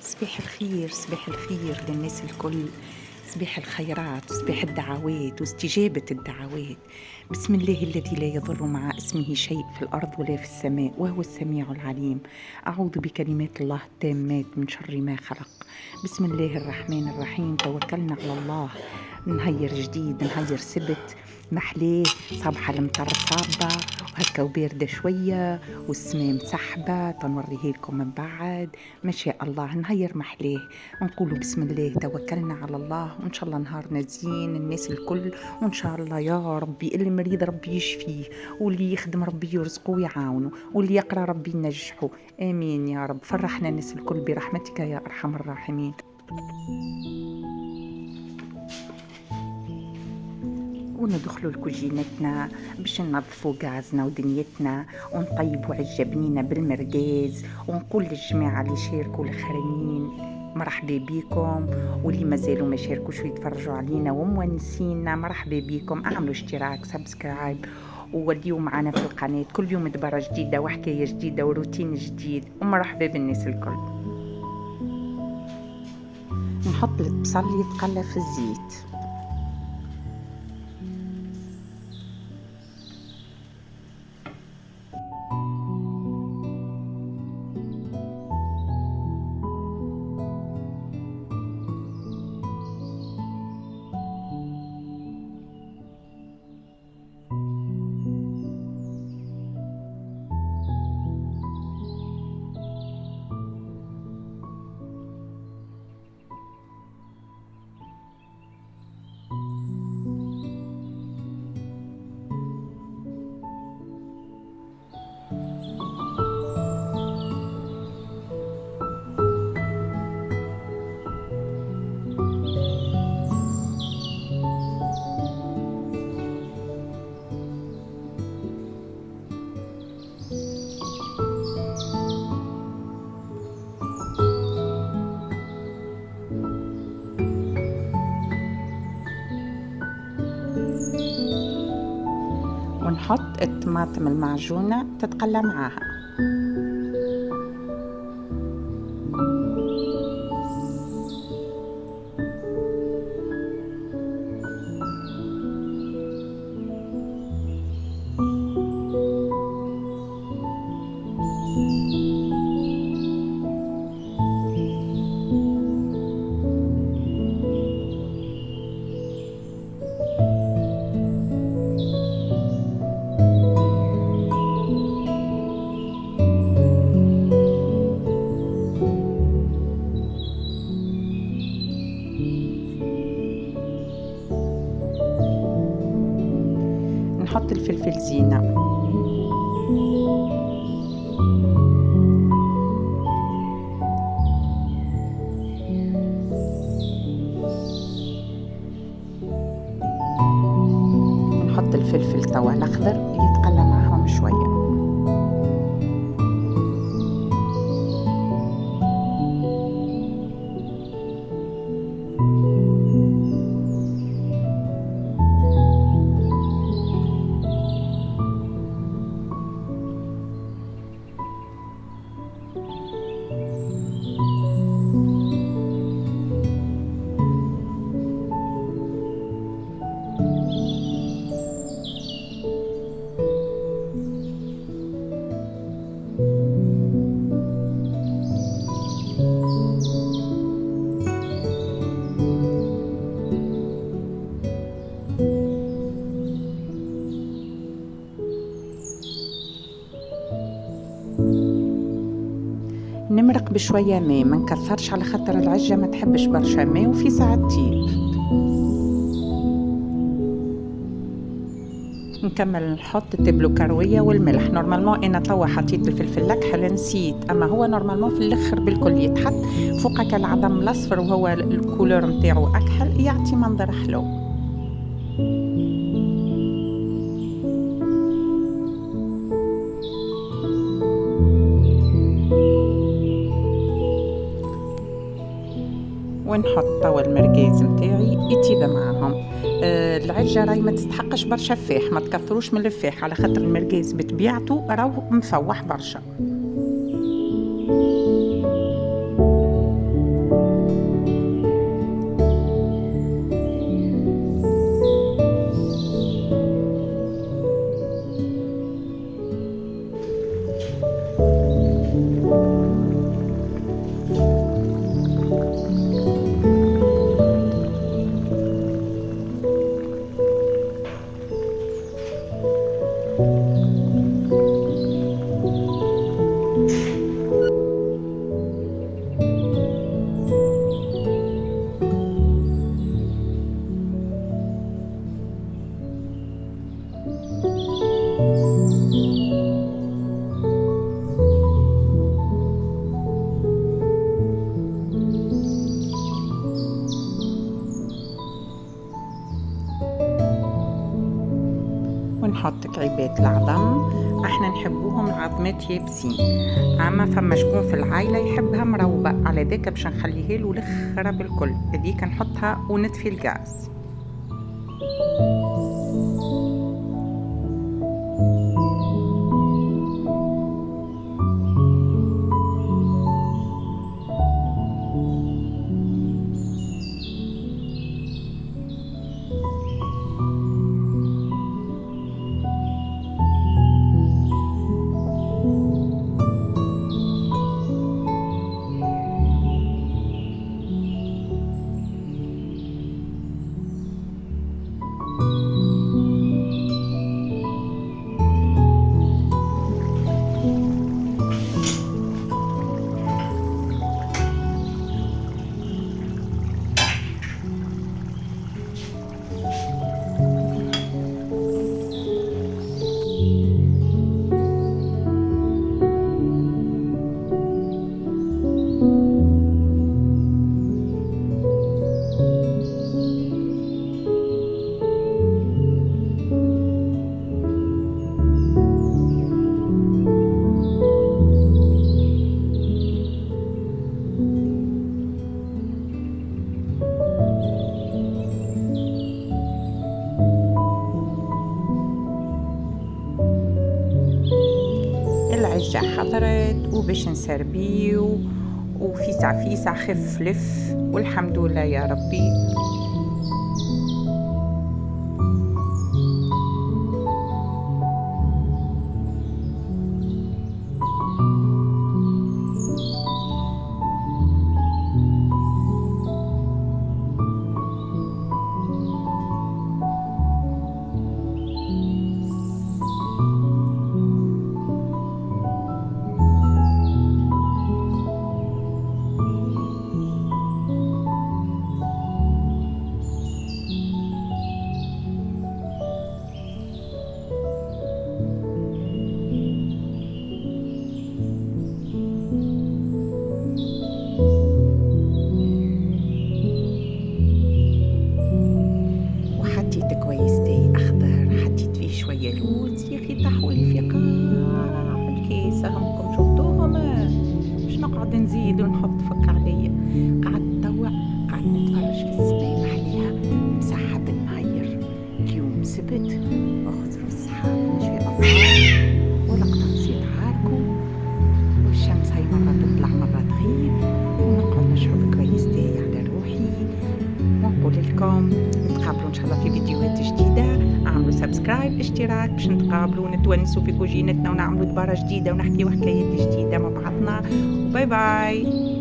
صباح الخير، صباح الخير للناس الكل، صباح الخيرات، صباح الدعوات واستجابة الدعوات. بسم الله الذي لا يضر مع اسمه شيء في الأرض ولا في السماء وهو السميع العليم. أعوذ بكلمات الله التامات من شر ما خلق. بسم الله الرحمن الرحيم. توكلنا على الله. نهير جديد، نهير سبت محليه، صبحة المطر صابة وهكا وباردة شوية والسماء مسحبة، تنوريه لكم من بعد. ما شاء الله نهير محليه، نقولوا بسم الله توكلنا على الله، وإن شاء الله نهارنا زين الناس الكل، وإن شاء الله يا ربي اللي مريض ربي يشفيه، واللي يخدم ربي يرزقه ويعاونه، واللي يقرأ ربي ينجحه. آمين يا رب. فرحنا الناس الكل برحمتك يا أرحم الراحمين. وندخلوا لكوجينتنا باش ننظفوا غازنا ودنيتنا ونطيبوا عجبنينا بالمرقاز، ونقول للجماعة اللي شاركوا الاخرين مرحبا بيكم، واللي مازالوا ما شاركوش ويتفرجوا علينا ومونسينا مرحبا بيكم. اعملوا اشتراك سبسكرايب ووليوا معنا في القناة، كل يوم دبرة جديدة وحكاية جديدة وروتين جديد، ومرحبا بالناس الكل. نحط البصل يتقلى في الزيت، ونحط الطماطم المعجونة تتقلى معاها. نحط الفلفل زينة، نحط الفلفل توا الأخضر يتقلى معهم شوية. نمرق بشوية ماء، ما نكثرش على خاطر العجة ما تحبش برشا ماء وفي ساعة تطيب. نكمل نحط التبلو كروية والملح. نورمالمون انا توا حطيت الفلفل الاكحل نسيت، اما هو نورمالمون في الاخر بالكل يتحط فوقك العظم الاصفر، وهو الكولور نتاعو اكحل يعطي منظر حلو. ونحط توا المرقاز متاعي يطيب معاهم. العجة راهي ما تستحقش برشا فاح، ما تكثروش من الفاح على خاطر المرقاز بطبيعته راهو مفوح برشا. متعبات العظم، احنا نحبوهم العظمات يابسين. اما فما شكون في العائلة يحبها مروبة، على ذاك باش نخليها له الاخرى بالكل، هذيك نحطها ونطفي الغاز. العجة حضرت وباش نسربيو، وفيسع فيسع خف لف، والحمد لله يا ربي. طاحولي في قاع الكيسة، همكم شفتوهم؟ باش نقعد نزيد ونحط فك عليا. قعدت نطوع، قعدت نتفرج في السماء محليها مسحب المهير. اليوم سبت وخذوا الصحاب ان شاء الله، ولقطة تصير عاركم، والشمس هاي مرة تطلع مرة تغيب، ونقعد نشرب كويس تاي على روحي، ونقول لكم نتقابلوا ان شاء الله في فيديوهات جديدة. اعملوا سبسكرايب، اشتراك، باش نتقابلوا ونتونسوا في كوجينتنا ونعملوا دبارة جديدة ونحكيوا حكايات جديدة مع بعضنا. باي باي.